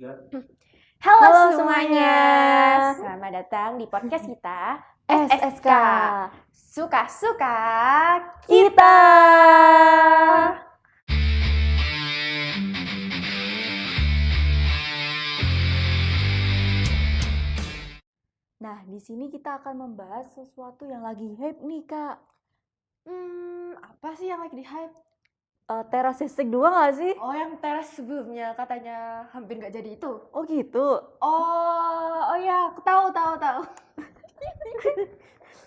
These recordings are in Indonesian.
Halo Halo semuanya, semuanya. selamat datang di podcast kita SSK Suka-suka kita. Nah, di sini kita akan membahas sesuatu yang lagi hype nih, Kak. Apa sih yang lagi di hype? Teras Listrik 2 nggak sih? Oh, yang teras sebelumnya katanya hampir nggak jadi itu. Oh gitu. Oh ya, aku tahu.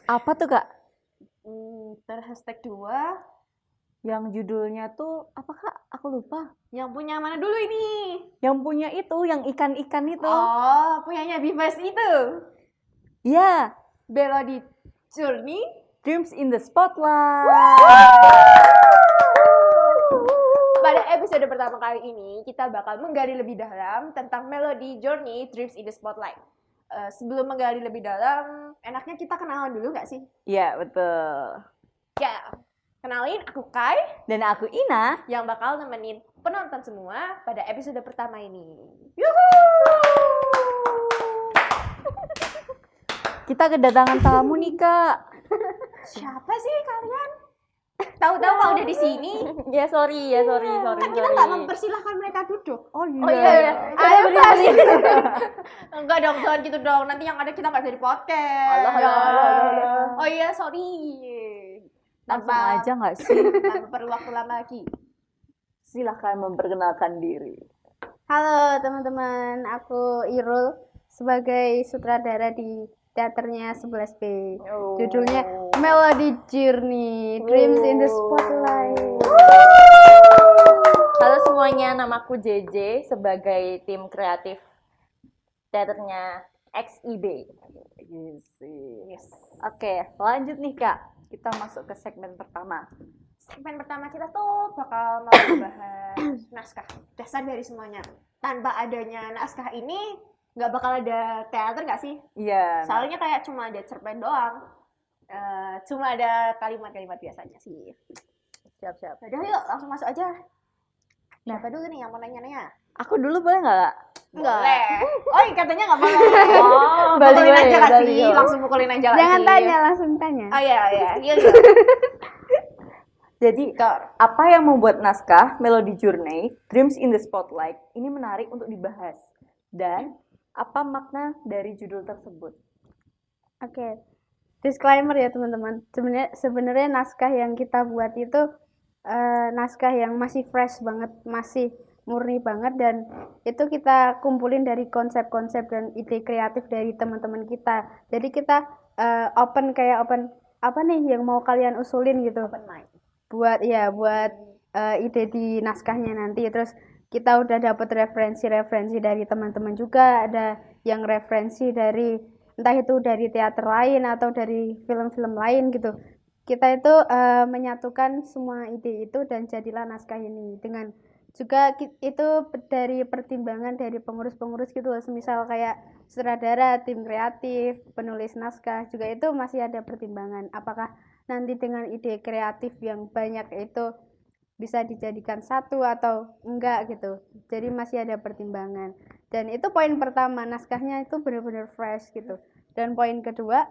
Apa tuh, Kak? Teras hashtag 2 Yang judulnya tuh apa, Kak? Aku lupa. yang punya mana dulu ini? Yang punya itu, yang ikan-ikan itu. Oh, punyanya Bifes itu. Ya, Melody Journey. Dreams in the Spotlight. Pada episode pertama kali ini, kita bakal menggali lebih dalam tentang Melody Journey Dreams in the Spotlight. Sebelum menggali lebih dalam, enaknya kita kenalan dulu nggak sih? Ya, betul. Ya, kenalin aku Kai, Dan aku Ina. yang bakal nemenin penonton semua pada episode pertama ini. Kita kedatangan tamu nih, Kak. Siapa sih kalian? Tahu-tahu kalau udah di sini, Ya sorry. kan kita nggak mempersilahkan mereka duduk. Oh iya. Oh iya. Ayo Berdiri. Kak. Enggak dong, jangan gitu dong. Nanti yang ada kita nggak jadi podcast. Alah. Oh iya, sorry. Langsung aja nggak sih? Tanpa perlu waktu lama lagi. Silahkan memperkenalkan diri. Halo teman-teman, aku Irul sebagai sutradara di teaternya 11B. Judulnya Melody Journey, Dreams in the Spotlight. Halo semuanya, namaku JJ sebagai tim kreatif teaternya XIB. Yes. Oke, lanjut nih Kak. Kita masuk ke segmen pertama. Segmen pertama kita tuh bakal mau membahas naskah, dasar dari semuanya. Tanpa adanya naskah ini, nggak bakal ada teater nggak sih? Iya. Soalnya kayak cuma ada cerpen doang. Cuma ada kalimat-kalimat biasanya sih. Siap. Udah yuk, langsung masuk aja. Siapa dulu nih yang mau nanya-nanya? Aku dulu boleh nggak Kak? Boleh. Oh, katanya nggak boleh. Oh, Pukulin aja boleh, nggak boleh, sih? boleh. Langsung pukulin aja nggak sih? Jangan tanya, langsung tanya. Oh iya. Jadi, apa yang membuat naskah Melody Journey, Dreams in the Spotlight ini menarik untuk dibahas? Dan apa makna dari judul tersebut? Oke. Disclaimer ya teman-teman. Sebenarnya naskah yang kita buat itu naskah yang masih fresh banget, masih murni banget, dan itu kita kumpulin dari konsep-konsep dan ide kreatif dari teman-teman kita. Jadi kita open apa nih yang mau kalian usulin gitu. Open mind. buat ide di naskahnya nanti. Terus kita udah dapat referensi dari teman-teman juga, ada yang referensi dari entah itu dari teater lain atau dari film-film lain gitu. Kita itu menyatukan semua ide itu dan jadilah naskah ini, dengan juga itu dari pertimbangan dari pengurus-pengurus gitu loh. Semisal kayak sutradara, tim kreatif, penulis naskah juga itu masih ada pertimbangan apakah nanti dengan ide kreatif yang banyak itu bisa dijadikan satu atau enggak gitu. Jadi masih ada pertimbangan. Dan itu poin pertama, naskahnya itu benar-benar fresh gitu. Dan poin kedua,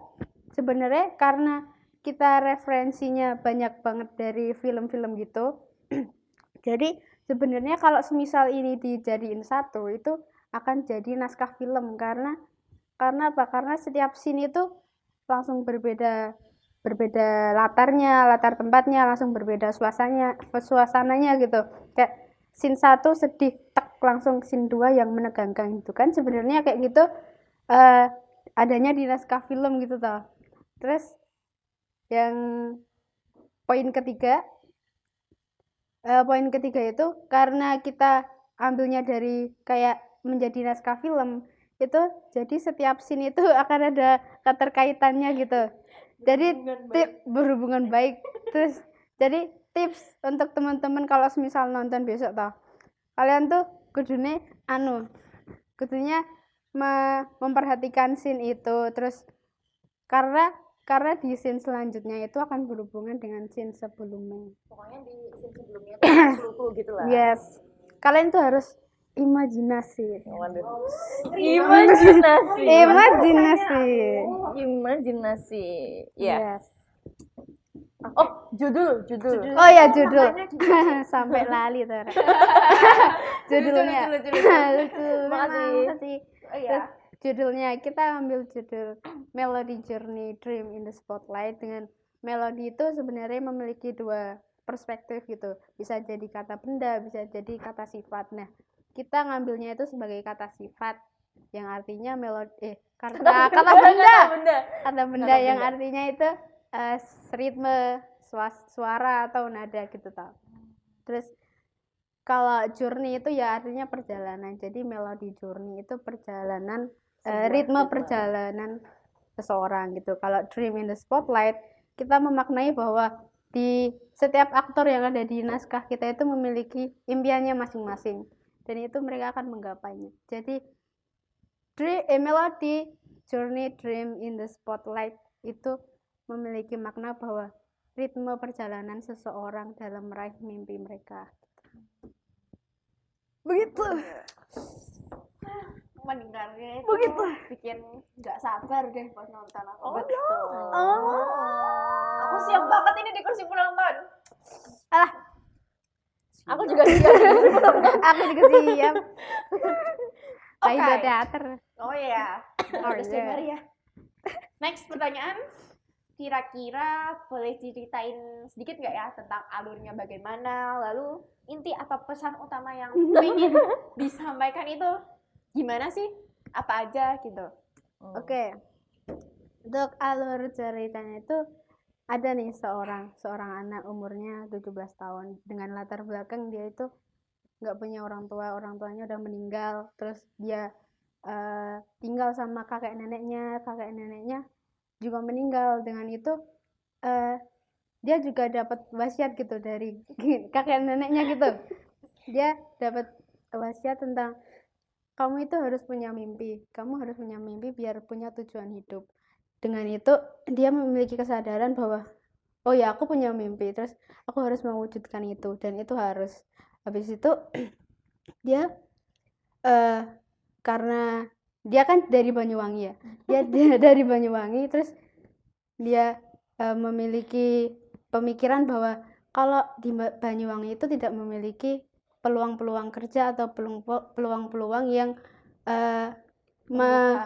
sebenarnya karena kita referensinya banyak banget dari film-film gitu. Jadi sebenarnya kalau semisal ini dijadiin satu, itu akan jadi naskah film karena apa? Karena setiap scene itu langsung berbeda latar tempatnya, langsung berbeda suasananya gitu. Kayak scene 1 sedih, tek, langsung scene 2 yang menegangkan gitu kan. Sebenarnya kayak gitu adanya di naskah film gitu toh. Terus yang poin ketiga itu karena kita ambilnya dari kayak menjadi naskah film, itu jadi setiap scene itu akan ada keterkaitannya gitu. Jadi berhubungan baik. Terus jadi tips untuk teman-teman kalau misal nonton besok toh, kalian tuh kudunya memperhatikan scene itu. Terus karena di scene selanjutnya itu akan berhubungan dengan scene sebelumnya. Pokoknya di scene sebelumnya itu clue gitu lah. Yes. Kalian tuh harus Imajinasi. Waduh. Imajinasi. Imajinasi. Ya. Yes. Oh, judul. Oh ya, judul. Sampai lali tuh. Judulnya. Lucu. Makasih. Oh iya. Terus judulnya kita ambil judul Melody Journey Dream in the Spotlight. Dengan melodi itu sebenarnya memiliki dua perspektif gitu. Bisa jadi kata benda, bisa jadi kata sifat. Nah, kita ngambilnya itu sebagai kata sifat yang artinya melodi kata benda yang artinya itu ritme, suara atau nada gitu tau. Terus kalau journey itu ya artinya perjalanan. Jadi melody journey itu perjalanan, ritme perjalanan seseorang gitu. Kalau dream in the spotlight, kita memaknai bahwa di setiap aktor yang ada di naskah kita itu memiliki impiannya masing-masing. Dan itu mereka akan menggapainya. Jadi melody journey dream in the spotlight itu memiliki makna bahwa ritme perjalanan seseorang dalam meraih mimpi mereka. Begitu. Mendengarnya itu Begitu. bikin nggak sabar deh buat nonton aku. Betul. Aku siap banget ini di kursi penonton. Alah, Aku juga siap. aku juga siap. Kayak Oke. teater. Oh iya. Oh, Disclaimer iya. ya. Next pertanyaan. Kira-kira boleh diceritain sedikit nggak ya tentang alurnya bagaimana, lalu inti atau pesan utama yang ingin disampaikan itu gimana sih? Apa aja gitu? Oke. Untuk alur ceritanya itu ada nih seorang anak umurnya 17 tahun dengan latar belakang dia itu nggak punya orang tuanya udah meninggal, terus dia tinggal sama kakek neneknya juga meninggal. Dengan itu dia juga dapat wasiat gitu dari kakek neneknya gitu. Dia dapat wasiat tentang kamu itu harus punya mimpi biar punya tujuan hidup. Dengan itu dia memiliki kesadaran bahwa oh ya aku punya mimpi, terus aku harus mewujudkan itu, dan itu harus. Habis itu dia karena dia kan dari Banyuwangi ya, dia dari Banyuwangi, terus dia memiliki pemikiran bahwa kalau di Banyuwangi itu tidak memiliki peluang-peluang kerja atau peluang-peluang yang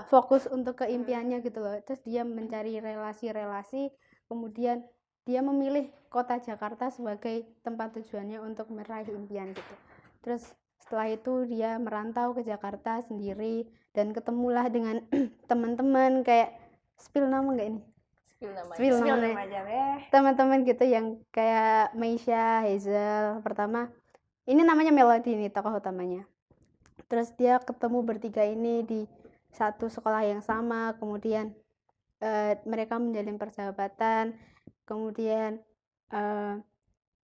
fokus untuk ke impiannya gitu loh. Terus dia mencari relasi-relasi, kemudian dia memilih kota Jakarta sebagai tempat tujuannya untuk meraih impian gitu. Terus setelah itu dia merantau ke Jakarta sendiri dan ketemulah dengan teman-teman kayak spill nama nggak ini? Spill nama aja deh. teman-teman gitu yang kayak Meisha, Hazel. Pertama ini namanya Melody nih tokoh utamanya. Terus dia ketemu bertiga ini di satu sekolah yang sama, kemudian mereka menjalin persahabatan, kemudian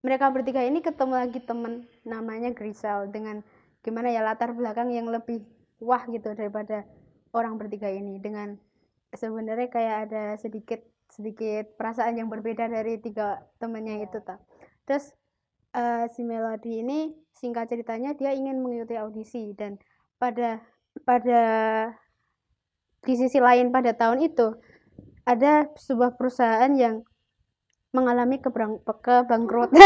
mereka bertiga ini ketemu lagi temen namanya Grisel dengan gimana ya latar belakang yang lebih wah gitu daripada orang bertiga ini, dengan sebenarnya kayak ada sedikit perasaan yang berbeda dari tiga temennya itu tak. Terus si Melody ini singkat ceritanya dia ingin mengikuti audisi, dan pada di sisi lain pada tahun itu ada sebuah perusahaan yang mengalami kebangkrutan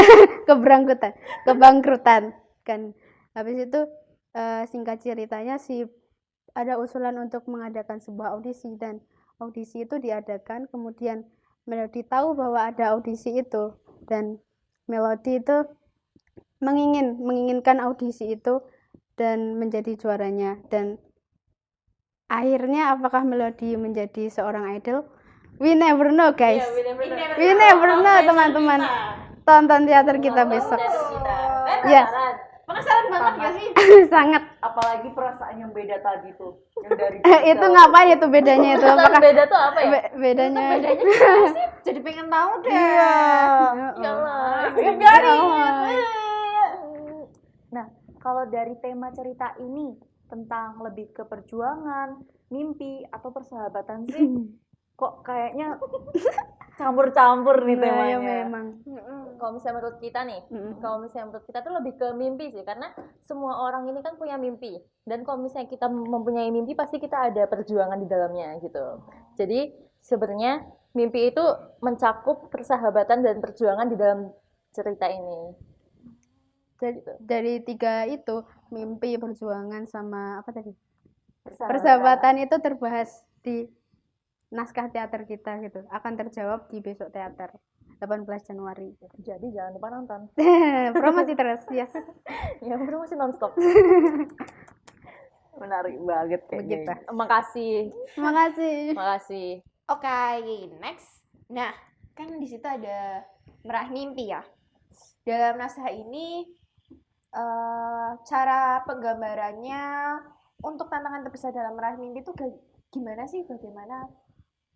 kan. Habis itu singkat ceritanya ada usulan untuk mengadakan sebuah audisi, dan audisi itu diadakan. Kemudian Melody tahu bahwa ada audisi itu, dan Melody itu menginginkan audisi itu dan menjadi juaranya. Dan akhirnya apakah Melody menjadi seorang idol? We never know guys. We never know teman-teman. Tonton teater kita besok. Yes. Penasaran banget gak sih? Sangat. Apalagi perasaan yang beda tadi tuh, yang dari Itu ngapain itu bedanya itu? perasaan Apakah beda tuh apa ya? bedanya? Jadi pengen tahu deh. Iya. Ya Allah. Nah, kalau dari tema cerita ini tentang lebih ke perjuangan, mimpi atau persahabatan sih, kok kayaknya campur-campur nih Nah, ya temanya. memang. Kalau misalnya menurut kita nih, kalau misalnya menurut kita tuh lebih ke mimpi sih, karena semua orang ini kan punya mimpi. Dan kalau misalnya kita mempunyai mimpi, pasti kita ada perjuangan di dalamnya gitu. Jadi sebenarnya mimpi itu mencakup persahabatan dan perjuangan di dalam cerita ini. Dari 3 itu, mimpi, perjuangan, sama apa tadi? Persahabatan. Persahabatan itu terbahas di naskah teater kita gitu. Akan terjawab di besok teater 18 Januari. Jadi jangan lupa nonton. Promosi terus, yes. Ya udah masih nonstop. Menarik banget Begitu. kayaknya. Makasih. Makasih. Oke, next. Nah, kan di situ ada meraih mimpi ya. Dalam naskah ini cara penggambarannya untuk tantangan terbesar dalam meraih mimpi itu gimana sih? Bagaimana?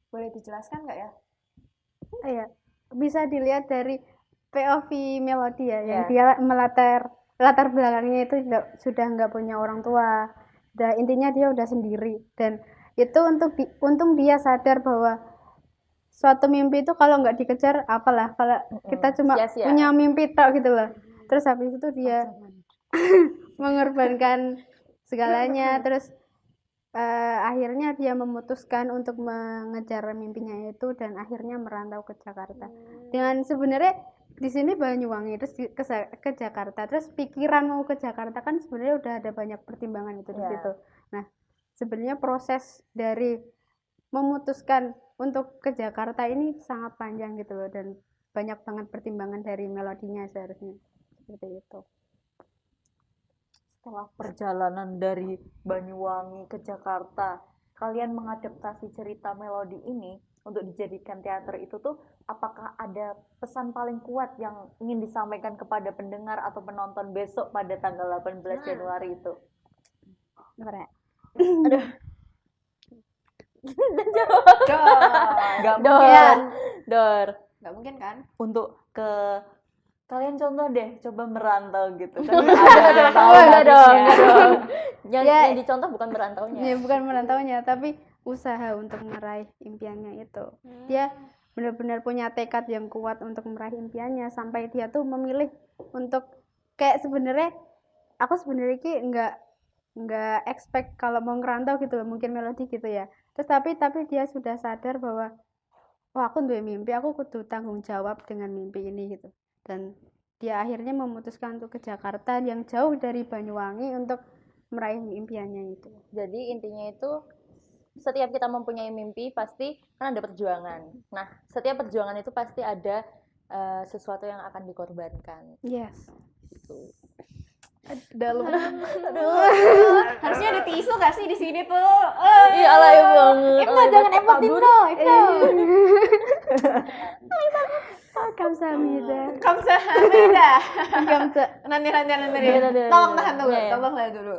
Boleh dijelaskan nggak ya? Iya, bisa dilihat dari POV Melody ya, yang Iya. dia latar belakangnya itu sudah nggak punya orang tua. Intinya dia udah sendiri, dan itu untung dia sadar bahwa suatu mimpi itu kalau nggak dikejar apalah, kalau kita cuma sia-sia. punya mimpi tok gitu loh. Terus habis itu dia mengorbankan segalanya, terus akhirnya dia memutuskan untuk mengejar mimpinya itu dan akhirnya merantau ke Jakarta. Dengan sebenarnya di sini Banyuwangi, terus ke Jakarta, terus pikiran mau ke Jakarta kan sebenarnya udah ada banyak pertimbangan itu di situ. Nah, sebenarnya proses dari memutuskan untuk ke Jakarta ini sangat panjang gitu loh, dan banyak banget pertimbangan dari Melodinya seharusnya. Seperti itu. Setelah perjalanan dari Banyuwangi ke Jakarta, kalian mengadaptasi cerita Melodi ini untuk dijadikan teater itu tuh, apakah ada pesan paling kuat yang ingin disampaikan kepada pendengar atau penonton besok pada tanggal 18 Januari itu? Aduh. Gak mungkin. Dor. Nggak mungkin kan? Untuk kalian contoh deh, coba merantau gitu kan. Ada tahu enggak dong. Yang dicontoh bukan merantaunya. Ya, bukan merantaunya, tapi usaha untuk meraih impiannya itu. Dia benar-benar punya tekad yang kuat untuk meraih impiannya, sampai dia tuh memilih untuk kayak sebenarnya aku sebenarnya ki nggak expect kalau mau ngerantau gitu, mungkin Melodi gitu ya. Terus tapi dia sudah sadar bahwa wah, aku duwe mimpi, aku kudu tanggung jawab dengan mimpi ini gitu. Dan dia akhirnya memutuskan untuk ke Jakarta yang jauh dari Banyuwangi untuk meraih impiannya itu. Jadi intinya itu setiap kita mempunyai mimpi pasti kan ada perjuangan. Nah, setiap perjuangan itu pasti ada sesuatu yang akan dikorbankan. Yes. Gitu. Dalam. Harusnya ada tisu nggak sih di sini tuh? Iya, alay banget. Ibnu jangan emotin tuh, Ibnu. Kamsahamnida. Kamsahamnida. Kamsa. Nanti. Iya. Tolong tahan dulu, Iya. tolong tahan dulu.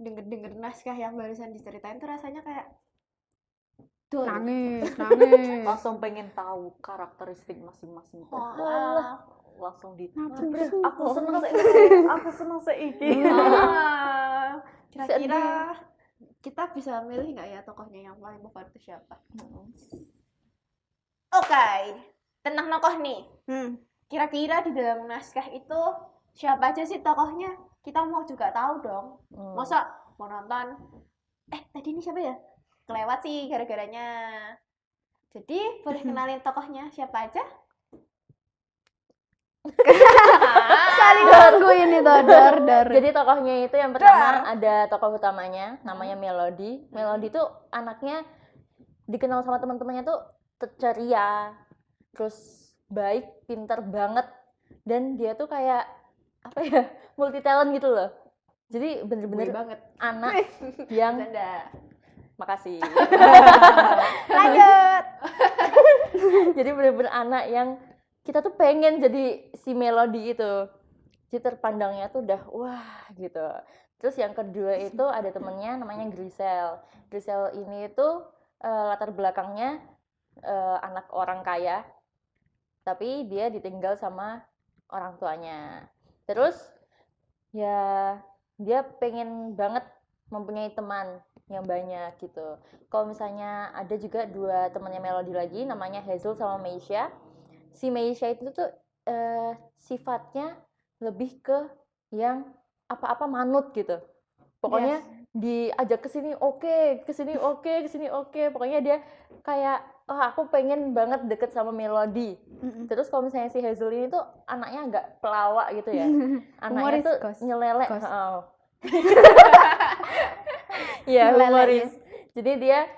Denger naskah yang barusan diceritain tuh rasanya kayak Nangis. Langsung pengen tahu karakteristik masing-masing. Langsung aku senang seiki. Kira-kira kita bisa milih nggak ya tokohnya yang paling favorit itu siapa? Oke, tentang tokoh nih. Kira-kira di dalam naskah itu siapa aja sih tokohnya? Kita mau juga tahu dong. Masa mau nonton? Tadi ini siapa ya? Kelewat sih gara-garanya. Jadi boleh kenalin tokohnya siapa aja? Saling nunggu ini tuh, Dor. Jadi tokohnya itu yang pertama ada tokoh utamanya, namanya Melody. Melody tuh anaknya dikenal sama teman-temannya tuh ceria, terus baik, pinter banget, dan dia tuh kayak apa ya, multi talent gitu loh. Jadi bener-bener banget anak yang Canda. makasih. Lanjut. Jadi bener-bener anak yang kita tuh pengen jadi si Melody itu. Jadi terpandangnya tuh udah wah gitu. Terus yang kedua itu ada temennya namanya Grisel. Grisel ini tuh latar belakangnya anak orang kaya, tapi dia ditinggal sama orang tuanya. Terus ya dia pengen banget mempunyai teman. yang banyak gitu. Kalau misalnya ada juga dua temannya Melody lagi, namanya Hazel sama Meisha. Si Meisha itu tuh sifatnya lebih ke yang apa-apa manut gitu. Pokoknya diajak ke sini oke, ke sini oke, ke sini oke. Pokoknya dia kayak aku pengen banget deket sama Melody. Terus kalau misalnya si Hazel ini tuh anaknya agak pelawak gitu ya. Anaknya Humoris, tuh Kos. nyelelek. Kos. Iya, Nyelelek, humoris. Jadi dia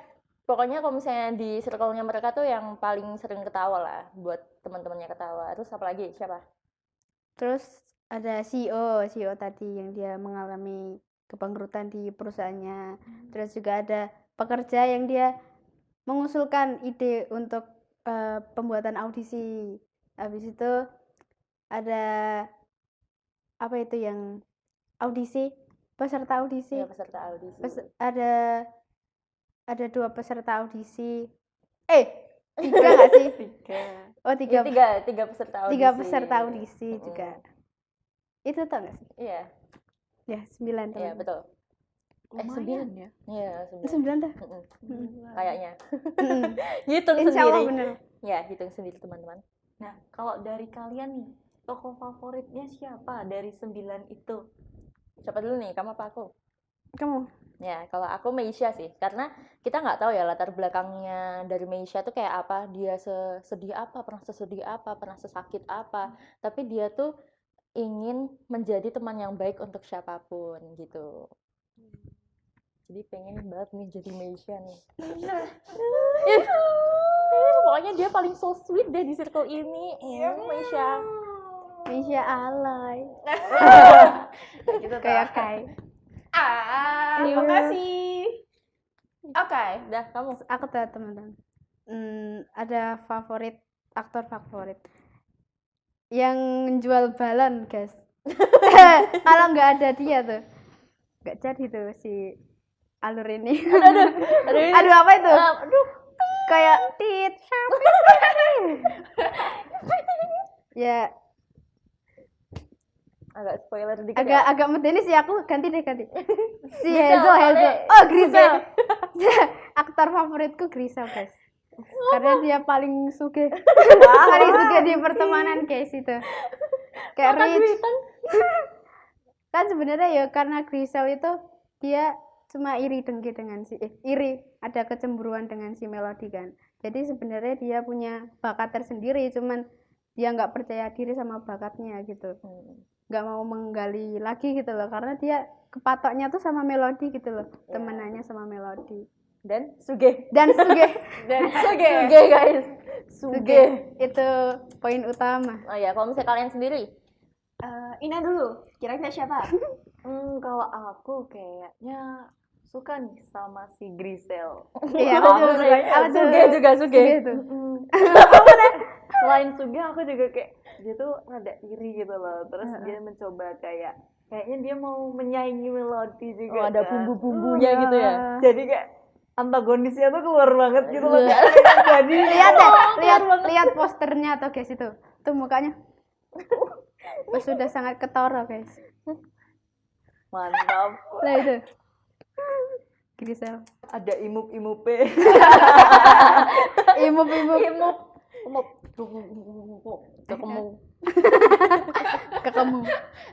pokoknya kalau misalnya di circle-nya mereka tuh yang paling sering ketawa lah buat teman-temannya ketawa. Terus apa lagi? Siapa? Terus ada CEO tadi yang dia mengalami kebangkrutan di perusahaannya. Terus juga ada pekerja yang dia mengusulkan ide untuk pembuatan audisi. Habis itu ada apa itu yang audisi, peserta audisi. Ya, peserta audisi. Ada 2 peserta audisi. 3 nggak sih? 3. Oh, Iya, 3 tiga peserta audisi. 3 peserta audisi juga. Itu tau nggak sih? Iya, Ya, 9 iya teman. betul. Lumayan ya. Iya, 9. 9 dah. Kayaknya. Mm. Hitung Insya Allah sendiri. bener. Ya, hitung sendiri teman-teman. Nah, kalau dari kalian nih, tokoh favoritnya siapa dari 9 itu? Siapa dulu nih? Kamu apa aku? Kamu? Ya, kalau aku Meisha sih, karena kita nggak tahu ya latar belakangnya dari Meisha tuh kayak apa, dia sesedih apa, pernah sesedih apa, pernah sesakit apa, tapi dia tuh ingin menjadi teman yang baik untuk siapapun gitu. Jadi pengen banget nih jadi Meisha nih. Pokoknya dia paling so sweet deh di circle ini. Meisha. Meisha alay. Gitu Kayak toh. Kai. Terima kasih. Oke. Dah kamu. Aku tahu teman-teman. Ada aktor favorit yang jual balon, guys. Kalau nggak ada dia tuh nggak jadi tuh si alur ini. Aduh, apa itu? Kayak tit. Ya, Agak spoiler dikit ya. agak medeni sih, aku ganti. Si Grisel, Hazel. Oh, Grisel. Aktor favoritku Grisel, guys. Karena dia paling sugih. Paling sugih di pertemanan, guys, itu. Kayak rich. Kan sebenarnya ya karena Grisel itu dia cuma iri dengki dengan iri, ada kecemburuan dengan si Melody kan. Jadi sebenarnya dia punya bakat tersendiri, cuman dia nggak percaya diri sama bakatnya gitu. Nggak mau menggali lagi gitu loh, karena dia kepatoknya tuh sama Melody gitu loh, temenannya sama Melody. Dan Sugih. Sugih Sugih guys. Sugih. itu poin utama. Oh ya, kalau misalnya kalian sendiri, Ina dulu. Kira-kira siapa? Kalau aku kayaknya suka nih sama si Grisel. Iya, Aku betul. suka. Apa tuh? Sugih juga Sugih. Sugih tuh. Selain Sugih, aku juga kayak dia tuh rada iri gitu loh. Terus dia mencoba kayaknya dia mau menyaingi Melody juga. Oh, ada kan. bumbu-bumbunya gitu ya. Jadi kayak antagonisnya tuh keluar banget gitu loh. Iya. Jadi Lihat deh, lihat posternya atau guys itu. Tuh mukanya. Sudah sangat ketoro, guys. mantap. Lah itu. Grisel. Ada imup-imupe. Imup. Ketemu.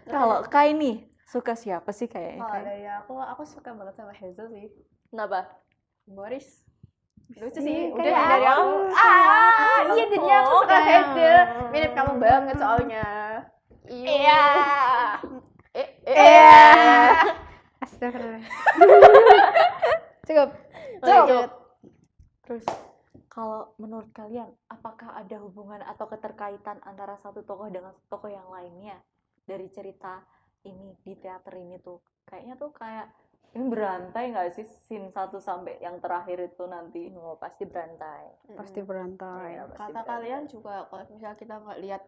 Kalau Kai nih suka siapa sih kayaknya? Kalau Kai? dari aku suka banget sama Hazel sih. Kenapa? Boris. Lucu Iya, sih. kayak Udah dari aku. Iya jadinya aku suka Oke. Hazel. Mirip kamu banget soalnya. Iya. Astagfirullah. Cukup. Cukup. Terus kalau menurut kalian apakah ada hubungan atau keterkaitan antara satu tokoh dengan tokoh yang lainnya dari cerita ini di teater ini tuh? Kayaknya tuh kayak ini berantai nggak sih scene 1 sampai yang terakhir itu nanti? Oh, pasti berantai. Pasti berantai. Iya, pasti Kata berantai. kalian juga kalau misalnya kita nggak lihat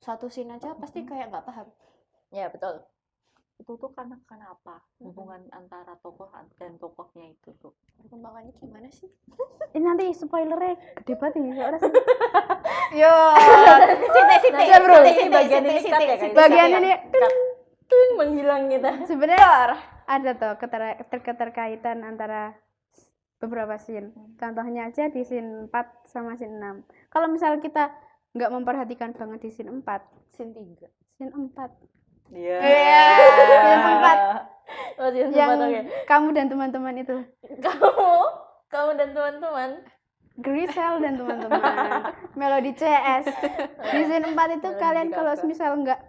satu scene aja pasti kayak nggak paham. Ya, betul. Itu tuh karena kenapa hubungan antara tokoh dan tokohnya itu tuh? Perkembangannya gimana sih? Ini nanti spoilernya gede banget ini. Orang Yo. Siti. Ya, bro, ini bagian ini cut ya, guys. bagian ini Cut. Ting, menghilang kita. sebenarnya ada tuh keterkaitan antara beberapa scene. Contohnya aja di scene 4 sama scene 6. Kalau misal kita nggak memperhatikan banget di scene 4, Scene 3. scene 4 Iya. Scene 4 Oh, scene yang 4, oke. kamu dan teman-teman itu, Kamu dan teman-teman. Grisel dan teman-teman, Melody CS. Di scene 4 itu Melody kalian kalau kakak. misal nggak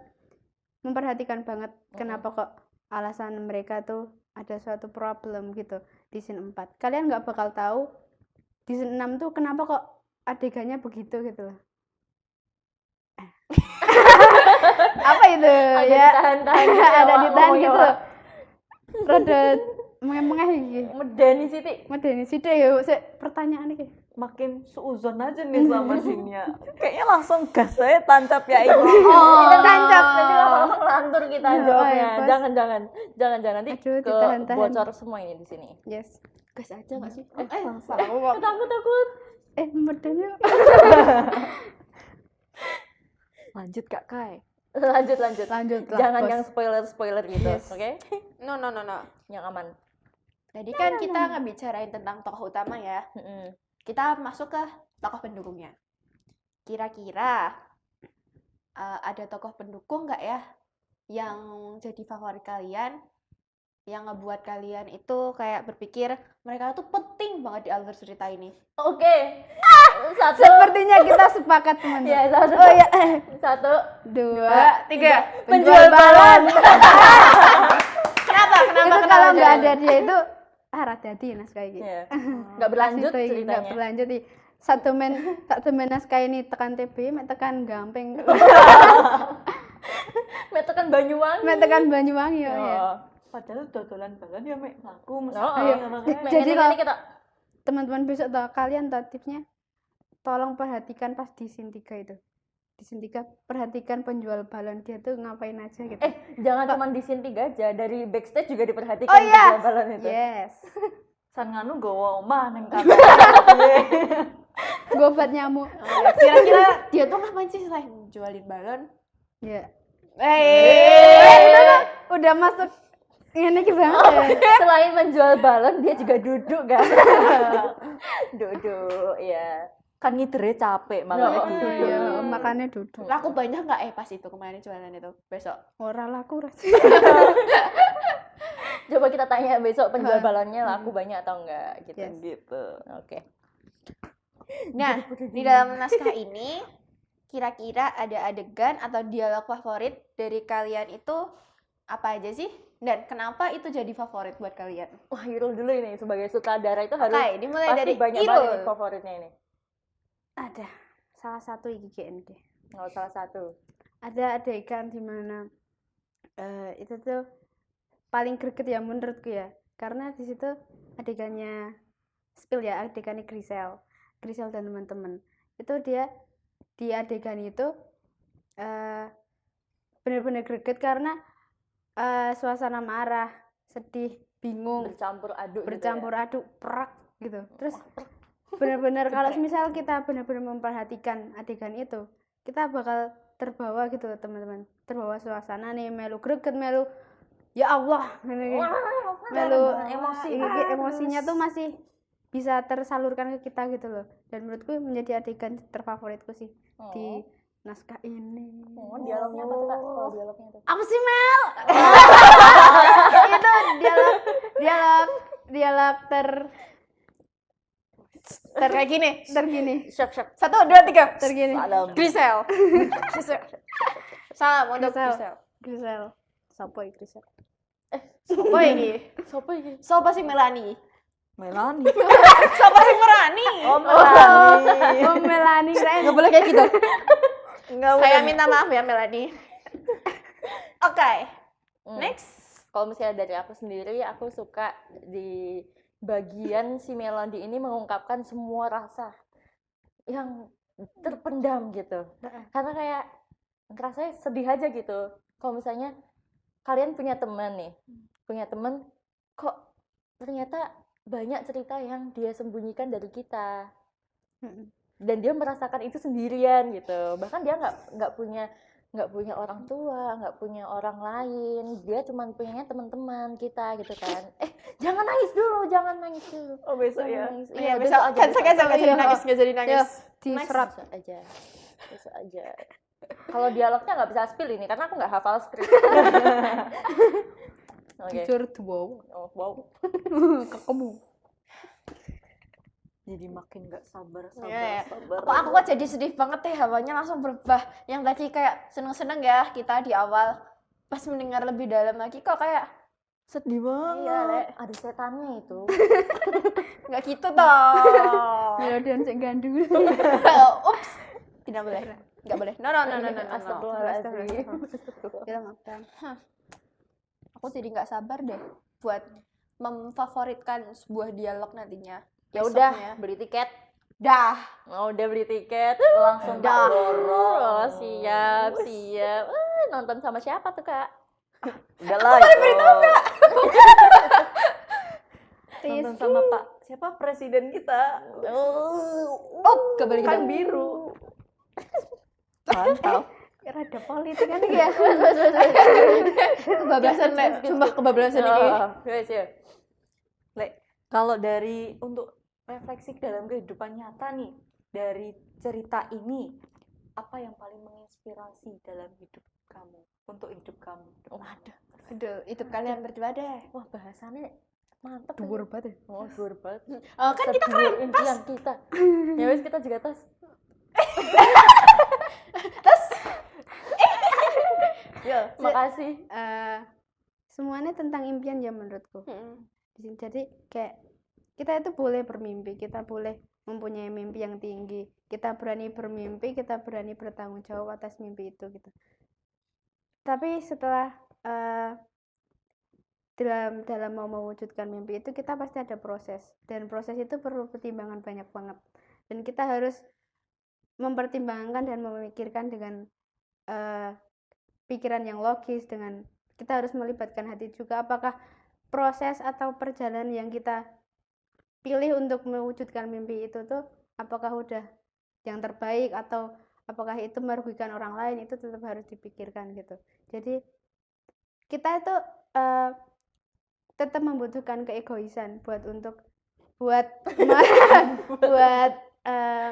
memperhatikan banget kenapa kok alasan mereka tuh ada suatu problem gitu di scene 4. Kalian nggak bakal tahu di scene 6 tuh kenapa kok adegannya begitu gitu loh. Apa itu Ada ya? ditahan-tahan gitu, Ada awak ditahan ngomongnya, gitu. Wak. Rada mengeh-mengeh iki. Medeni sithik. Medeni sithik ya, sik pertanyaan iki. Makin seuzon aja nih sama sinnya. Kayaknya langsung gas saya tancap ya ini. Kita tancap. nanti lama-lama ngelantur kita Oh, jawabnya. ya, Bos. Jangan nanti Aduh, ke ditahan-tahan. bocor semua ini di sini. Yes. Gas aja nggak sih? Salah ngomong. Takut. Medeni. Lanjut Kak Kai. Lanjut. Lanjut lah. Jangan Bos. yang spoiler gitu, Yes. oke? No. Yang aman. Jadi kan kita ngebicarain tentang tokoh utama ya. Mm-mm. Kita masuk ke tokoh pendukungnya. Kira-kira ada tokoh pendukung nggak ya yang jadi favorit kalian, yang ngebuat kalian itu kayak berpikir mereka tuh penting banget di alur cerita ini. Oke. Satu. Sepertinya kita sepakat teman-teman. Ya, satu. Oh ya, Satu. 2, 3. Penjual balon. Kenapa? Itu kalau nggak ada dia itu hati-hati naskah ini. Iya. Nggak berlanjut Pasti itu nggak ceritanya. berlanjut ih. Satu men naskah ini tekan TB, mek tekan Gampeng, Mek tekan Banyuwangi. mek tekan Banyuwangi ya. ya. Oh. Padahal dodolan banget ya Mek laku mesti. Oh, Ayo. Mek, Jadi ini kalau- kita Teman-teman besok toh kalian toh tipsnya tolong perhatikan pas di scene 3 itu. Di scene 3 perhatikan penjual balon dia tuh ngapain aja gitu. jangan cuma di scene 3 aja, dari backstage juga diperhatikan Oh, iya. penjual balon itu. Yes. San nganu gowo omah ning kamar. Gobat nyamuk. Kira-kira dia tuh ngapain sih selain jualin balon? Ya. Eh, Udah masuk ini ki banget. Selain menjual balon, dia juga duduk kan. Duduk, ya. Kan ngidere capek makanya Oh, duduk. Iya, makannya duduk. laku banyak nggak pas itu kemarin jualan itu besok? Ora laku ras. Coba kita tanya besok penjual balonnya laku banyak atau enggak gitu. Yes. Gitu. Oke. Nah, di dalam naskah ini kira-kira ada adegan atau dialog favorit dari kalian itu apa aja sih? Dan kenapa itu jadi favorit buat kalian? Wah, Irul dulu ini sebagai sutradara itu harus Oke, dimulai pasti dari banyak Irul. banget nih favoritnya ini. Ada salah satu iki GND. Oh, salah satu. Ada adegan di mana itu tuh paling greget ya menurutku ya. Karena di situ adegannya spill ya, adegannya Grisel dan teman-teman. Itu dia di adegan itu benar-benar greget karena suasana marah, sedih, bingung, Bercampur aduk bercampur aduk, perak gitu. Terus benar-benar kalau misal kita benar-benar memperhatikan adegan itu, kita bakal terbawa gitu loh teman-teman, terbawa suasana nih, melu greget, melu ya Allah, melu emosi. emosinya tuh masih bisa tersalurkan ke kita gitu loh. Dan menurutku menjadi adegan terfavoritku sih di naskah ini. Oh, dialognya apa tuh, Kak? Kalau dialognya tuh. Apa sih Mel? Itu dialog Kayak gini. tergini. Syok. 1, 2, 3. Tergini. Salam. Grisel. Salam untuk Grisel. Grisel. Grisel. Sopo iki Grisel? Sopo iki? Sopo iki? Sopo sih Melani? Melani. Sopo sih Melani? Oh, Melani. Oh Melani keren. Nggak boleh kayak gitu. Enggak Saya minta maaf ya Melani. Oke. Next. Kalau misalnya dari aku sendiri, aku suka di bagian si Melody ini mengungkapkan semua rasa yang terpendam gitu. Karena kayak rasanya sedih aja gitu. Kalau misalnya kalian punya teman nih, kok ternyata banyak cerita yang dia sembunyikan dari kita. Dan dia merasakan itu sendirian gitu. Bahkan dia nggak punya nggak punya orang tua, nggak punya orang lain, dia cuma punyanya teman-teman kita gitu kan. Jangan nangis dulu, jangan nangis dulu. Oh besok Jangan ya. nangis. Iya, Besok besok aja, kan besok saya aja. nggak jadi Iya. nangis, nggak jadi nangis. Diserap. Besok aja, besok aja. Kalau dialognya nggak bisa spill ini karena aku nggak hafal skrip. Oke. Jujur wow. Oh, wow. Ketemu. Jadi makin nggak sabar, Iya, ya. sabar. Aku kok jadi sedih banget ya, hawanya langsung berubah. Yang tadi kayak seneng-seneng ya kita di awal, pas mendengar lebih dalam lagi kok kayak sedih banget. iya, Lek. Ada setannya itu. Nggak gitu toh. Melodian sing gandul. Ups, tidak boleh, nggak boleh. No. Astagfirullahaladzim. Kita maafkan. Aku jadi nggak sabar deh buat memfavoritkan sebuah dialog nantinya. Ya udah, Besoknya. beli tiket. Dah. Oh, udah beli tiket, langsung tak Dah. borong. Oh, siap. Nonton sama siapa tuh, Kak? Udah lah. Kak. Nonton sama Pak siapa presiden kita. Oh, gak boleh gitu. Kan biru. Mantap. Rada politik kan ya. Kebablasan, Lek. Sumpah kebablasan ini. Guys, ya. Lek, kalau dari untuk refleksi dalam kehidupan nyata nih, dari cerita ini, apa yang paling menginspirasi dalam hidup kamu, untuk hidup kamu? Waduh. Aduh, itu kalian berdua deh. Wah, bahasannya mantep. Dhuwur banget. Oh, dhuwur banget. Oh, kan kita Sedulur impian kita. Ya wes, kita juga tas. Yo, Makasih. Semuanya tentang impian ya menurutku. Jadi kayak kita itu boleh bermimpi, kita boleh mempunyai mimpi yang tinggi, kita berani bermimpi, kita berani bertanggung jawab atas mimpi itu gitu. Tapi setelah dalam mau mewujudkan mimpi itu kita pasti ada proses, dan proses itu perlu pertimbangan banyak banget, dan kita harus mempertimbangkan dan memikirkan dengan pikiran yang logis, dengan kita harus melibatkan hati juga, apakah proses atau perjalanan yang kita pilih untuk mewujudkan mimpi itu tuh apakah udah yang terbaik atau apakah itu merugikan orang lain, itu tetap harus dipikirkan gitu. Jadi kita itu tetap membutuhkan keegoisan buat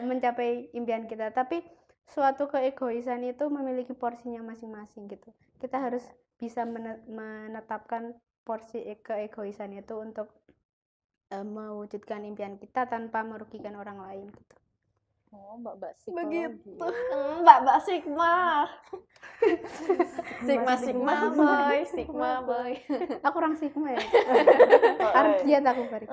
mencapai impian kita, tapi suatu keegoisan itu memiliki porsinya masing-masing gitu. Kita harus bisa menetapkan porsi keegoisan itu untuk mewujudkan impian kita tanpa merugikan orang lain gitu. Oh, Mbak psikologi. begitu. Mbak Sigma. Sigma boy. Aku orang Sigma ya. Harus diet aku bari.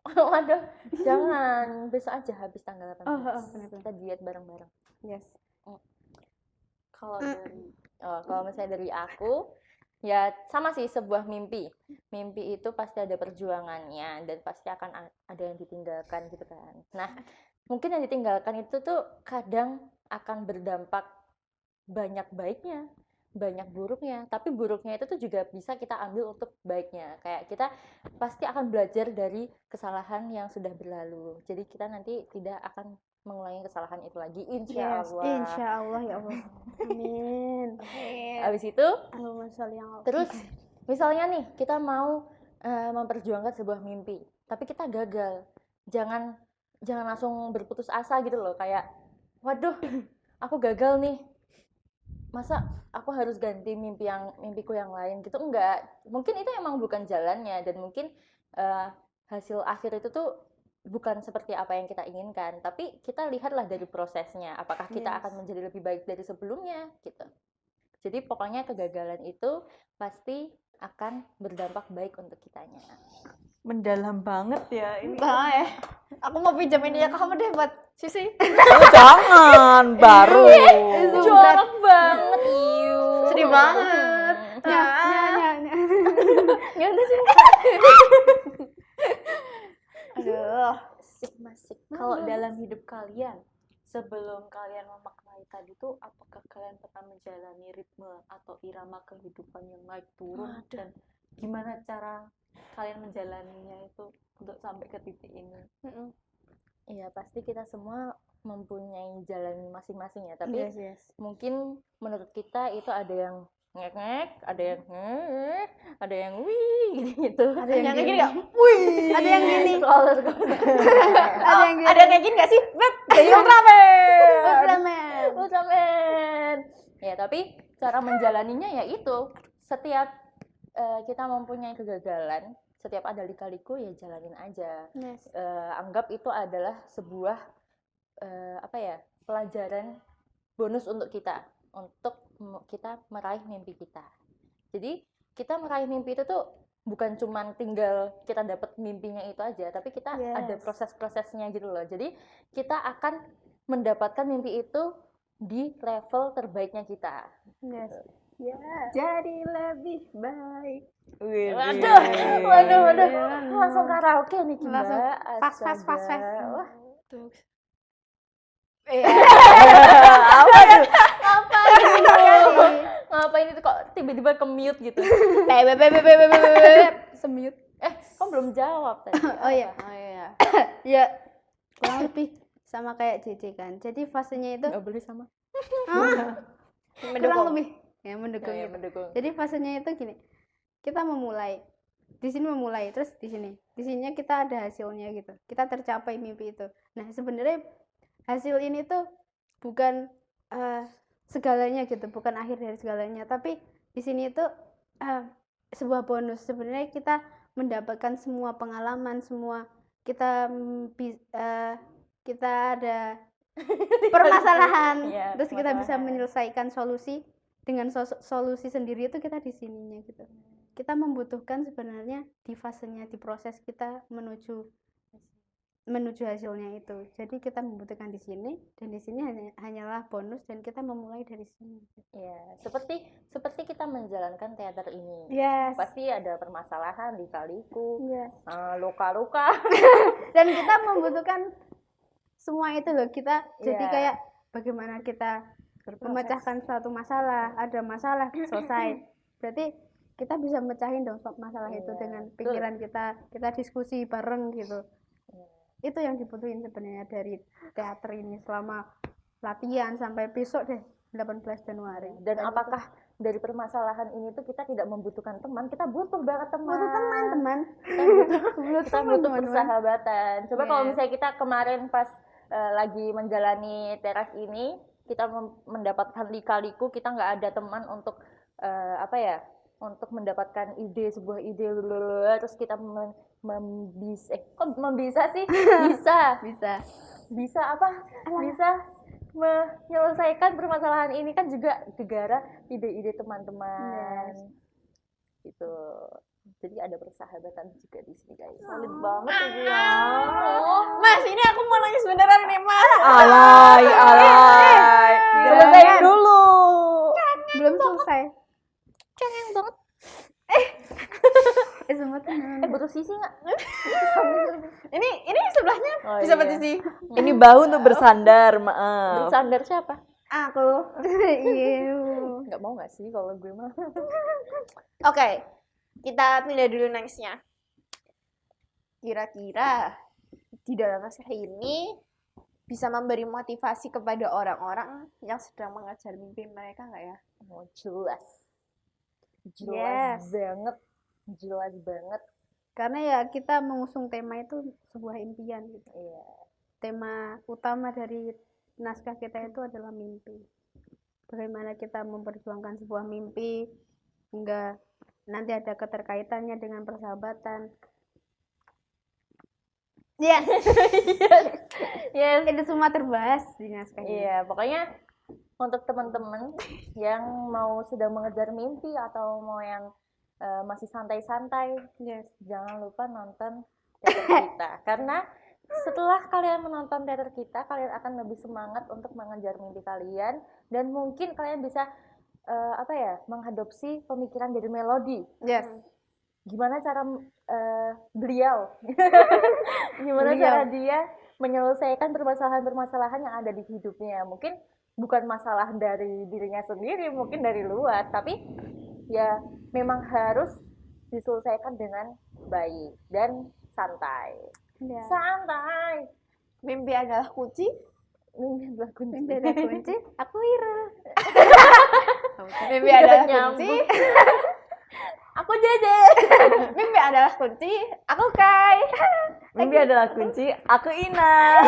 Waduh, jangan. Besok aja habis tanggal 18. benar. Kita diet bareng-bareng. Yes. Kalau misalnya dari aku, ya sama sih, sebuah mimpi. Mimpi itu pasti ada perjuangannya dan pasti akan ada yang ditinggalkan gitu kan. Nah, mungkin yang ditinggalkan itu tuh kadang akan berdampak banyak baiknya, banyak buruknya. Tapi buruknya itu tuh juga bisa kita ambil untuk baiknya. Kayak kita pasti akan belajar dari kesalahan yang sudah berlalu. Jadi kita nanti tidak akan mengulangi kesalahan itu lagi, insya Allah. Insya Allah ya Allah. Amin. Habis itu Allahumma sholli ala terus misalnya nih kita mau memperjuangkan sebuah mimpi, tapi kita gagal. Jangan langsung berputus asa gitu loh, kayak waduh, aku gagal nih. Masa aku harus ganti mimpiku yang lain gitu? Enggak. Mungkin itu emang bukan jalannya, dan mungkin hasil akhir itu tuh bukan seperti apa yang kita inginkan, tapi kita lihatlah dari prosesnya, apakah kita akan menjadi lebih baik dari sebelumnya gitu. Jadi pokoknya kegagalan itu pasti akan berdampak baik untuk kitanya. Mendalam banget ya ini. Nah, aku mau pinjamin dia ke kamu deh buat Sisi. Jangan, baru. Jorok banget, iu. Sedih banget. Ya udah sih. Aduh. Sigma. Kalau dalam hidup kalian, sebelum kalian memaknai tadi tuh, apakah kalian pernah menjalani ritme atau irama kehidupan yang naik turun? Dan gimana cara kalian menjalaninya itu untuk sampai ke titik ini? Iya, pasti kita semua mempunyai jalan masing-masing ya, tapi Yes, yes. mungkin menurut kita itu ada yang ngek-ngek, ada yang ngek, ada yang wih gitu. Ada yang Yang kayak gini, gini nggak? Wih. ada yang gini, Roller coaster. ada yang gini. Ada yang kayak gini nggak sih? Beb, jadi Ultraman. Ultraman. Ultraman. Ya, tapi cara menjalaninya ya itu, setiap kita mempunyai kegagalan, setiap ada lika-liku ya jalanin aja. Yes. Anggap itu adalah sebuah apa ya, pelajaran bonus untuk kita, untuk kita meraih mimpi kita. Jadi kita meraih mimpi itu tuh bukan cuman tinggal kita dapat mimpinya itu aja, tapi kita ada Yes. proses-prosesnya gitu loh. Jadi kita akan mendapatkan mimpi itu di level terbaiknya kita. Yes. Ya. Jadi lebih baik. Waduh, langsung karaoke nih Mbak. Langsung pas. Astaga. Wah, Apa tuh? ngapain itu kok tiba-tiba ke mute gitu? Semut. Kok belum jawab tadi? Oh iya. Oh iya. Ya, kurang lebih sama kayak JJ kan. Jadi fasenya itu Nggak boleh sama. kurang lebih ya mendukung Ya, gitu. mendukung. Jadi fasenya itu gini. Kita memulai. Di sini memulai, terus di sini. Di sininya kita ada hasilnya gitu. Kita tercapai mimpi itu. Nah, sebenarnya hasil ini tuh bukan segalanya gitu, bukan akhir dari segalanya, tapi di sini itu sebuah bonus. Sebenarnya kita mendapatkan semua pengalaman, semua kita kita ada permasalahan, Iya, terus kita bisa permasalahan. menyelesaikan solusi dengan solusi sendiri itu kita di sininya gitu. Kita membutuhkan sebenarnya di fasenya, di proses kita menuju hasilnya itu. Jadi kita membutuhkan di sini, dan di sini hanyalah bonus, dan kita memulai dari sini. Ya, seperti kita menjalankan teater ini. Yes. Pasti ada permasalahan, lika-liku, Yes. luka-luka. Dan kita membutuhkan semua itu loh. Kita jadi Iya. kayak bagaimana kita memecahkan suatu masalah, ada masalah selesai. Berarti kita bisa mecahin dong masalah itu Iya, dengan betul. pikiran kita diskusi bareng gitu. Itu yang dibutuhin sebenarnya dari teater ini selama latihan sampai besok deh 18 Januari. Dan apakah dari permasalahan ini tuh kita tidak membutuhkan teman? Kita butuh banget teman. butuh teman-teman. Kita butuh persahabatan. Coba kalau Yes. misalnya kita kemarin pas lagi menjalani teras ini, kita mendapatkan lika-liku, kita nggak ada teman untuk apa ya, untuk mendapatkan sebuah ide, terus kita bisa sih? Bisa apa? Bisa menyelesaikan permasalahan ini kan juga gara ide-ide teman-teman. Gitu. Jadi ada persahabatan juga di sini, guys. Solid banget ibu ya. Mas, ini aku mau nangis beneran nih, Mas. Alay. Selesaiin dulu. Belum selesai. Cengeng banget. Semua Butuh sisi nggak? Ini sebelahnya Oh, bisa iya. petisi. Ini bahu untuk bersandar, maaf. Bersandar siapa? Aku. Iya. Nggak mau nggak sih kalau gue mah? Oke, kita pindah dulu nextnya. Kira-kira di dalam naskah ini bisa memberi motivasi kepada orang-orang yang sedang mengejar mimpi mereka nggak ya? Oh, jelas Yes. banget, jelas banget. Karena ya kita mengusung tema itu sebuah impian gitu. Iya. Tema utama dari naskah kita itu adalah mimpi. Bagaimana kita memperjuangkan sebuah mimpi hingga nanti ada keterkaitannya dengan persahabatan. Yes. Yes. Itu semua terbahas di naskah ini. Iya, pokoknya untuk teman-teman yang sedang mengejar mimpi atau mau yang masih santai-santai, Yes. jangan lupa nonton teater kita. Karena setelah kalian menonton teater kita, kalian akan lebih semangat untuk mengejar mimpi kalian, dan mungkin kalian bisa mengadopsi pemikiran dari Melody. Yes. Gimana cara beliau gimana Beliau. cara dia menyelesaikan permasalahan-permasalahan yang ada di hidupnya. Mungkin bukan masalah dari dirinya sendiri, mungkin dari luar, tapi ya memang harus diselesaikan dengan baik dan santai. Ya. Santai. Mimpi adalah kunci. Mimpi adalah kunci. Mimpi ada kunci, aku Ira. Mimpi adalah Nyambung. kunci. Aku Jeje. Mimpi adalah kunci. Aku Kai. Mimpi adalah kunci, aku Ina.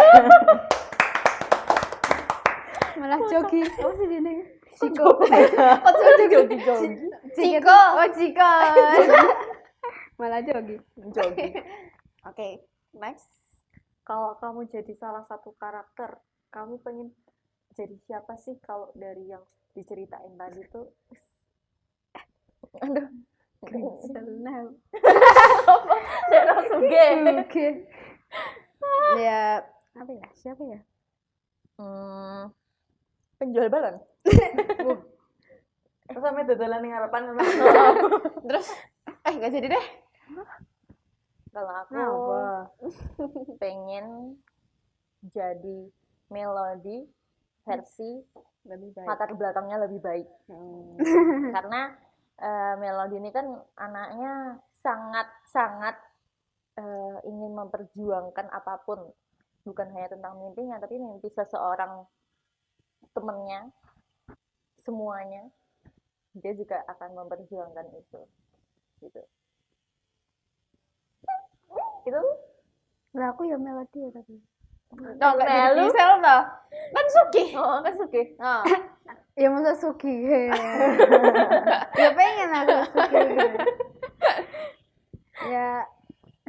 Malah jogi. Apa sih ini? Ciko. Oh, Jogi. Ciko. Oh, Ciko. Malah jogi. Jogi. Oke, next. Kalau kamu jadi salah satu karakter, kamu pengen jadi siapa sih kalau dari yang diceritain tadi tuh? Aduh. Senang. Daerah Suge. Oke. Ya, apa ya? Siapa ya? Penjual balon. Terus sampai dodolan yang harapan. Terus nggak jadi deh. Kalau aku Apa? pengen jadi Melody versi Lebih baik. latar belakangnya lebih baik. Karena Melody ini kan anaknya sangat ingin memperjuangkan apapun, bukan hanya tentang mimpinya, tapi mimpi seseorang temennya, semuanya dia juga akan memperjuangkan itu, gitu. Itu Lah aku ya Melody ya tapi. Oh, nggak jadi Melu. Gisel toh. Kan Suki. oh kan Suge. Oh. Ya masa Suki. Ya pengen aku Suki. Ya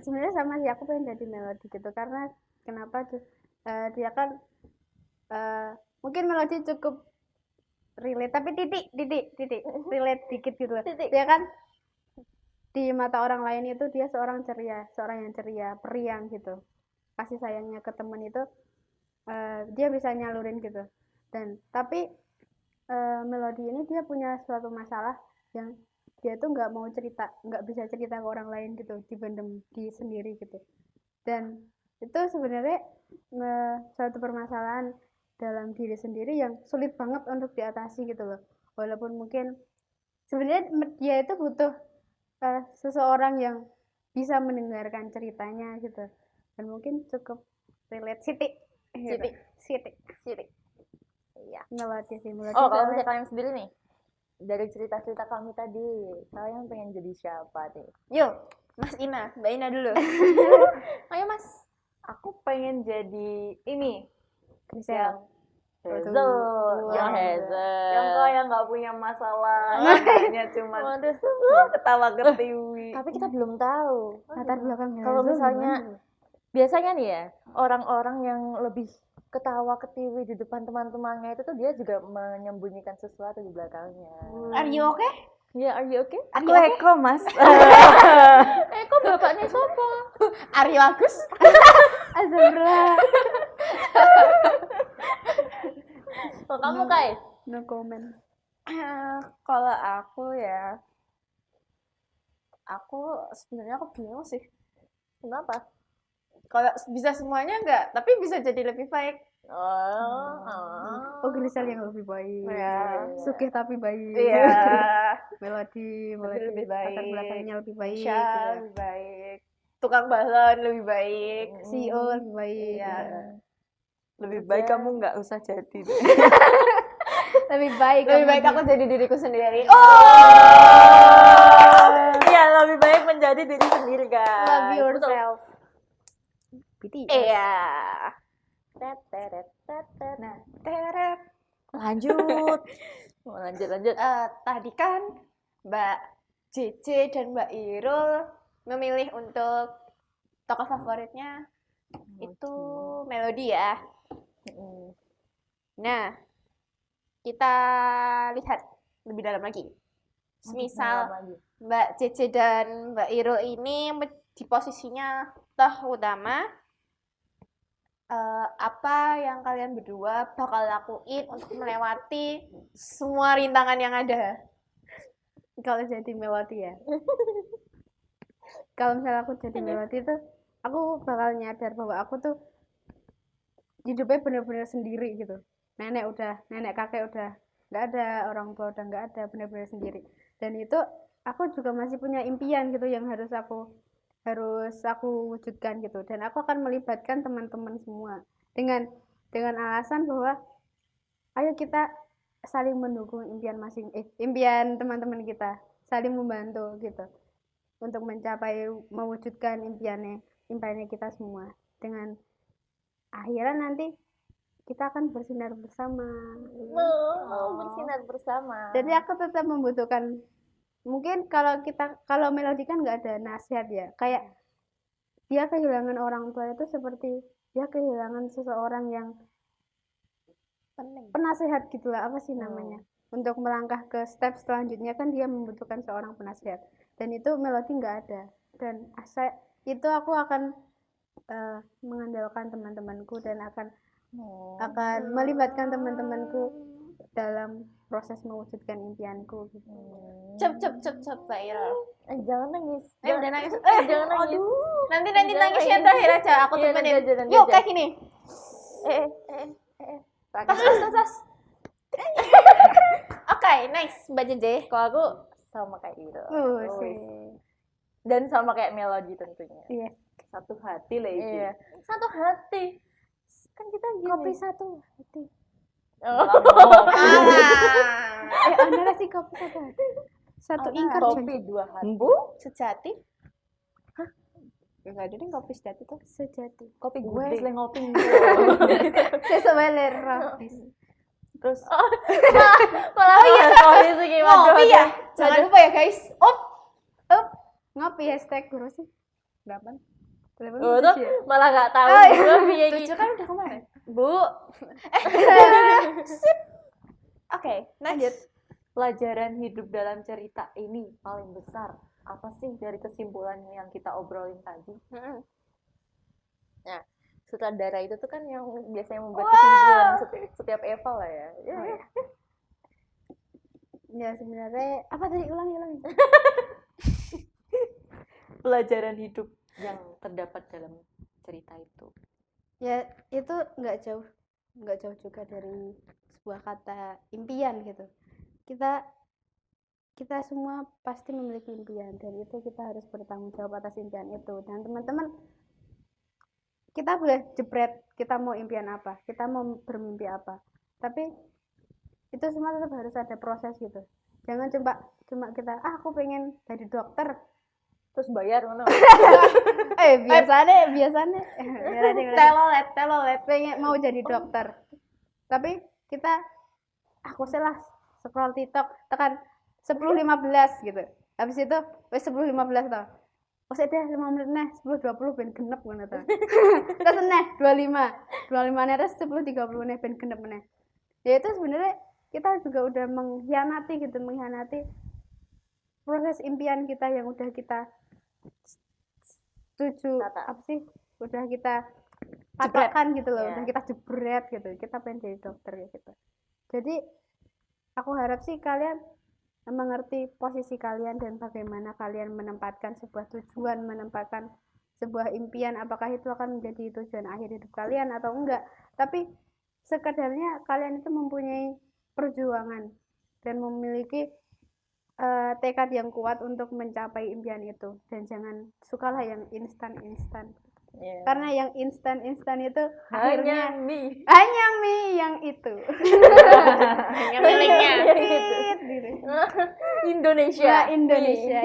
sebenarnya sama sih, aku pengen jadi Melody gitu karena kenapa tuh dia kan mungkin Melody cukup relate tapi titik relate dikit gitu loh. Titik. Dia kan di mata orang lain itu dia seorang yang ceria, periang gitu. Kasih sayangnya ke temen itu dia bisa nyalurin gitu. Dan tapi Melody ini dia punya suatu masalah yang dia tuh nggak bisa cerita ke orang lain gitu, dipendem di sendiri gitu. Dan itu sebenarnya suatu permasalahan dalam diri sendiri yang sulit banget untuk diatasi gitu loh. Walaupun mungkin sebenarnya dia itu butuh seseorang yang bisa mendengarkan ceritanya gitu, dan mungkin cukup relate Siti. Iya. Melody sih, Melody Oh, kalau soalnya- misalnya kalian sendiri nih, dari cerita-cerita kami tadi, kalian pengen jadi siapa nih? Yuk, Mas Ina, Mbak Ina dulu. Ayo Mas. Aku pengen jadi ini. Michelle. Hazel. Yang Yang Hazel. kaya nggak punya masalah. Hanya cuma Waduh. ketawa ketiwi. Tapi kita belum tahu. latar belakang Kalau Hazel misalnya gimana? biasanya nih ya, orang-orang yang lebih ketawa ketiwi di depan teman-temannya itu tuh dia juga menyembunyikan sesuatu di belakangnya. Are you okay? Ya, are you okay? Aku Eko, Mas. Kok bapaknya siapa? Are you Agus? Astagfirullah. Kalau kamu Kai? No comment. Kalau aku ya, aku sebenarnya aku bingung sih. Kenapa? Kalau bisa semuanya enggak, tapi bisa jadi lebih baik. Oh, Grisel yang lebih baik. Ya. Sugih tapi baik. Iya. Melody Lebih baik. latar belakangnya lebih baik. Misha gitu. lebih baik. Tukang balon lebih baik. CEO lebih baik. Iya. Lebih baik kamu nggak usah jadi. Lebih baik. Lebih kamu baik di- aku jadi diriku sendiri. Iya, lebih baik menjadi diri sendiri, guys. love yourself. BTS. Iya. Nah, Teret. Lanjut. lanjut. Tadi kan Mbak JJ dan Mbak Irul memilih untuk tokoh favoritnya itu Melody ya. Nah, kita lihat lebih dalam lagi. Misal Mbak JJ dan Mbak Irul ini di posisinya tokoh utama, apa yang kalian berdua bakal lakuin untuk melewati semua rintangan yang ada? Kalau jadi Melody ya. Kalau misalnya aku jadi Melody tuh, aku bakal nyadar bahwa aku tuh hidupnya bener-bener sendiri gitu. Nenek kakek udah nggak ada, orang tua udah nggak ada, bener-bener sendiri. Dan itu aku juga masih punya impian gitu yang harus aku wujudkan gitu. Dan aku akan melibatkan teman-teman semua dengan dengan alasan bahwa ayo kita saling mendukung impian teman-teman kita, saling membantu gitu untuk mewujudkan impiannya kita semua. Dengan akhirnya nanti kita akan bersinar bersama. Bersinar bersama. Jadi aku tetap membutuhkan, mungkin kalau Melody kan nggak ada nasihat ya, kayak dia kehilangan orang tua itu seperti dia kehilangan seseorang yang penasehat gitulah, apa sih namanya, untuk melangkah ke step selanjutnya kan dia membutuhkan seorang penasehat, dan itu Melody nggak ada. Dan itu aku akan mengandalkan teman-temanku dan akan melibatkan teman-temanku dalam proses mewujudkan impianku gitu. Cep Mbak Ira. Jangan nangis. Udah nangis. Jangan nangis. Nanti Jangan nangis ya nangis. terakhir aja, aku Iya, temenin. nanti aja. Yuk kayak gini. Tas. Oke, next Mbak Jeje. Kalau aku sama kayak gitu. Sih. Dan sama kayak Melody tentunya. Iya. Satu hati lah itu. Iya. Satu hati. Kan kita gini. Kopi satu hati. Oh. Ada nggak sih kopi satu hati? Satu ingkar Kopi dua hati. Sejati. Hah? Enggak ada deh kopi sejati tuh. sejati. Kopi Gue gue. selain ngopi. Sesuai lerah. Terus Malah kopi sih gimana? Ngopi ya. Jangan lupa ya guys. Ngopi hashtag guru sih. 8. Oh, tuh malah nggak tahu gue piye gitu. 7 kan udah kemarin. Bu. Sip. Oke, next. pelajaran hidup dalam cerita ini paling besar apa sih dari kesimpulan yang kita obrolin tadi? Nah, sutradara itu tuh kan yang biasanya membuat kesimpulan setiap eval lah ya. Ya sebenarnya apa tadi ulangi. Pelajaran hidup yang terdapat dalam cerita itu. Ya itu nggak jauh juga dari sebuah kata impian gitu. Kita semua pasti memiliki impian, dan itu kita harus bertanggung jawab atas impian itu. Dan teman-teman, kita boleh jebret kita mau impian apa, kita mau bermimpi apa, tapi itu semua tetap harus ada proses gitu. Jangan cuma kita aku pengen jadi dokter Terus bayar mana? biasanya Telolet. pengen mau jadi dokter, tapi kita aku salah scroll TikTok tekan 10.15 gitu, habis itu wes 10.15 tau wes deh 5 menit nih 10.20 ben genep ngono ta terus nih 25 nih terus 10.30 nih ben genep nih. Ya itu sebenarnya kita juga udah mengkhianati proses impian kita yang udah kita udah kita patahkan gitu loh, udah kita jebret gitu, kita pengen jadi dokter gitu. Jadi aku harap sih kalian mengerti posisi kalian dan bagaimana kalian menempatkan sebuah tujuan, menempatkan sebuah impian, apakah itu akan menjadi tujuan akhir hidup kalian atau enggak. Tapi sekedarnya kalian itu mempunyai perjuangan dan memiliki tekad yang kuat untuk mencapai impian itu, dan jangan sukalah yang instan. Karena yang instan itu akhirnya hanya mie yang itu. Hanya miliknya. Indonesia. Indonesia.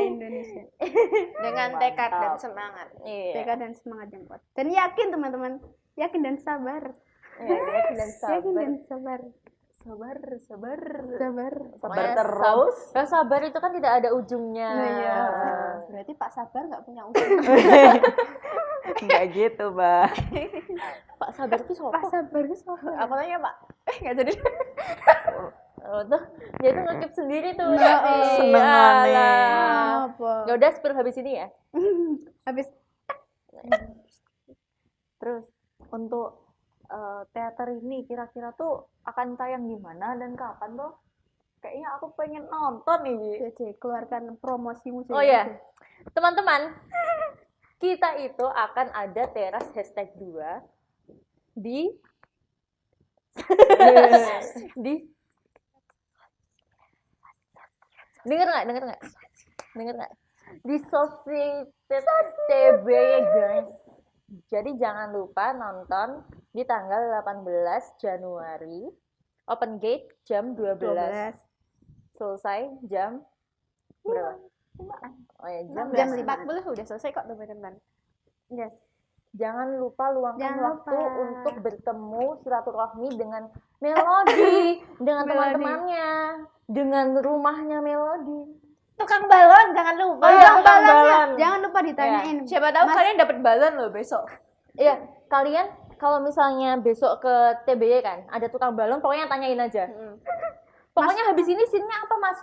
Dengan tekad dan semangat. Tekad dan semangat yang kuat. Dan yakin teman-teman, yakin dan sabar. Yakin dan Yakin dan sabar. Sabar terus. Kalau sabar itu kan tidak ada ujungnya. Berarti Pak Sabar nggak punya ujung. Enggak gitu, Mbak. Pak Sabar itu siapa? Pak sabar itu siapa? Apa namanya Pak? Nggak jadi. Oh, tuh dia tuh ngekip sendiri tuh. Senengannya. Apa? Ya udah spill habis ini ya. Habis Terus untuk teater ini kira-kira tuh akan tayang di mana dan kapan tuh? Kayaknya aku pengen nonton nih. jadi keluarkan promosimu. Oh ya, teman-teman, kita itu akan ada teras #2 di denger nggak di Society TB guys. Jadi jangan lupa nonton di tanggal 18 Januari. Open gate jam 12. Selesai jam berapa? 5-an. Oh ya, Jam jam 40 udah selesai kok teman-teman. Yes. Jangan lupa luangkan Jangan waktu lupa. untuk bertemu silaturahmi dengan Melody, dengan Melody. teman-temannya, dengan rumahnya Melody. Tukang balon jangan lupa. Oh iya, Tukang tukang balonnya, balon. jangan lupa ditanyain. Siapa tahu Mas- kalian dapat balon loh besok. Iya, kalian kalau misalnya besok ke TBY kan, ada tukang balon, pokoknya tanyain aja. Pokoknya habis ini scene-nya apa, Mas?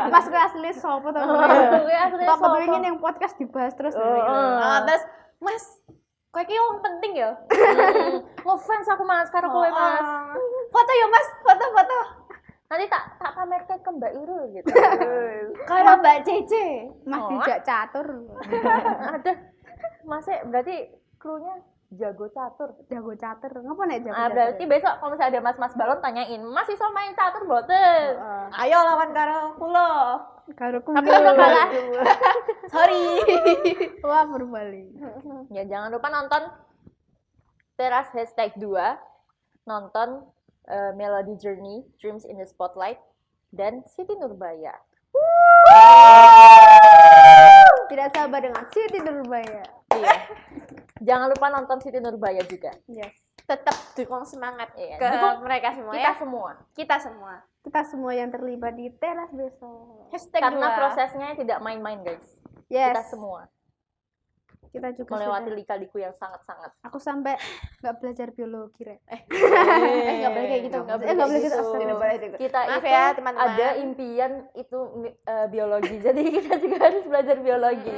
Mas gue asli sopo tuh. Pokoknya aslinya Bapak tuh sopo. ingin yang podcast dibahas terus. Terus Mas, kok iki wong penting ya? Ngefans aku Mas, karo kowe Mas. Foto ya Mas, foto-foto. Nanti tak pamerke ke Mbak Irul gitu. Karo Mbak Cece. Mas Oh. dijak catur. Ada. Masnya berarti krunya jago catur. Jago catur. Ngapa nek jago Ah, catur? berarti besok kalau misalnya ada mas-mas balon tanyain, Mas iso main catur boten? Ayo lawan karo kulo. Karo Tapi udah kalah. Sorry. Wah, berbalik. Ya jangan lupa nonton Teras #2, nonton Melody Journey, Dreams in the Spotlight, dan Siti Nurbaya. Tidak sabar dengan Siti Nurbaya. Iya. Jangan lupa nonton Siti Nurbaya juga. Yes. Tetap dukung semangat Iya, ke dukung mereka semua Kita ya. semua. Kita semua. Kita semua yang terlibat di teras besok. Karena #2. prosesnya tidak main-main guys. Yes. Kita semua Kita juga melewati sudah. lika-liku yang sangat-sangat. Aku sampai nggak belajar biologi, Re. nggak boleh kayak gitu. Nggak nggak boleh gitu, gitu. astaga. boleh gitu. Kita Maaf itu ya, teman-teman. ada impian itu biologi. Jadi kita juga harus belajar biologi.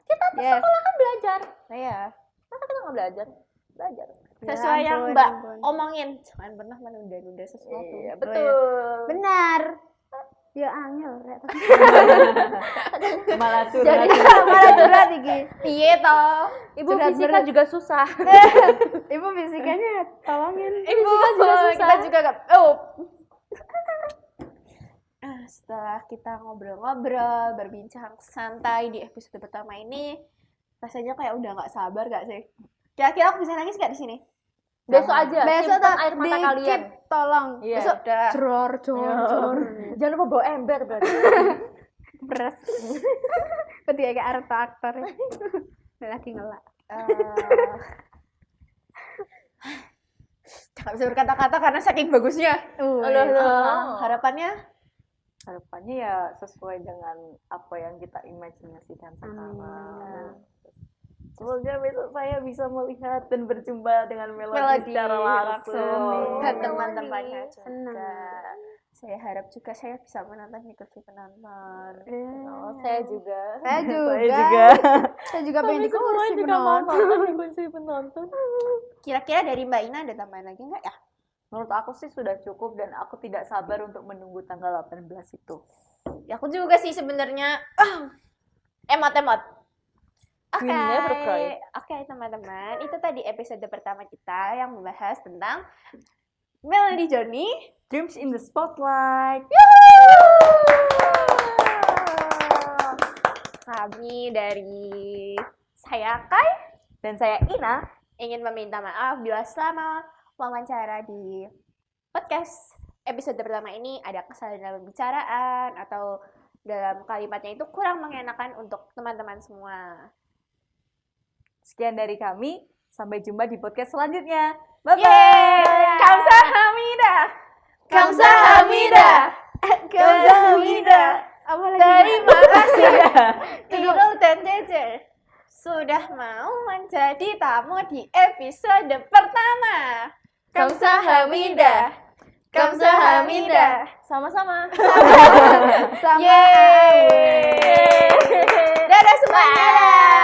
Kita tuh Yes. sekolah kan belajar. Iya. Masa kita nggak belajar? Belajar. Sesuai Ya yang ampun, Mbak ampun. omongin. Jangan pernah menunda-nunda sesuatu. Iya, betul. Benar. Ya angel, Re. Malah Jadi curhat. malah curhat iki. Piye toh? Ibu Curhat fisika berat. juga susah. Ibu fisikanya tolongin. Ibu juga susah. kita juga gak setelah kita ngobrol-ngobrol, berbincang santai di episode pertama ini, rasanya kayak udah nggak sabar gak sih? Kira-kira aku bisa nangis gak di sini? Besok aja Besok simpan tuh air mata dikit, kalian. tolong. Iya. Besok udah. Jor. Jangan lupa bawa ember berarti. Beres. Ketika kayak aktor. Lagi ngelak. Gak bisa berkata-kata karena saking bagusnya. Harapannya Harapannya ya sesuai dengan apa yang kita imajinasikan sekarang. Semoga besok saya bisa melihat dan berjumpa dengan Melody secara langsung. dan teman-temannya juga. Senang. Saya harap juga saya bisa menonton di kursi penonton. Oh, saya juga. Saya juga. Saya juga. Saya juga pengen di Semua kursi juga mau penonton. nonton di kursi penonton. Kira-kira dari Mbak Ina ada tambahan lagi nggak ya? Menurut aku sih sudah cukup dan aku tidak sabar untuk menunggu tanggal 18 itu. Ya aku juga sih sebenarnya emot-emot. Oke, We never cry. Oke teman-teman, itu tadi episode pertama kita yang membahas tentang Melody Journey. Dreams in the Spotlight. Kami dari saya Kai Dan saya Ina. ingin meminta maaf bila selama wawancara di podcast episode pertama ini ada kesalahan dalam pembicaraan atau dalam kalimatnya itu kurang mengenakan untuk teman-teman semua. Sekian dari kami. Sampai jumpa di podcast selanjutnya. Bye-bye. Yeay! Kamsahamnida. Kamsahamnida. Kamsahamnida. Apa lagi? Terima kasih Irul dan Cece sudah mau menjadi tamu di episode pertama. Kamsahamnida. Kamsahamnida. Sama-sama. Sama. Yeay. Dadah semuanya.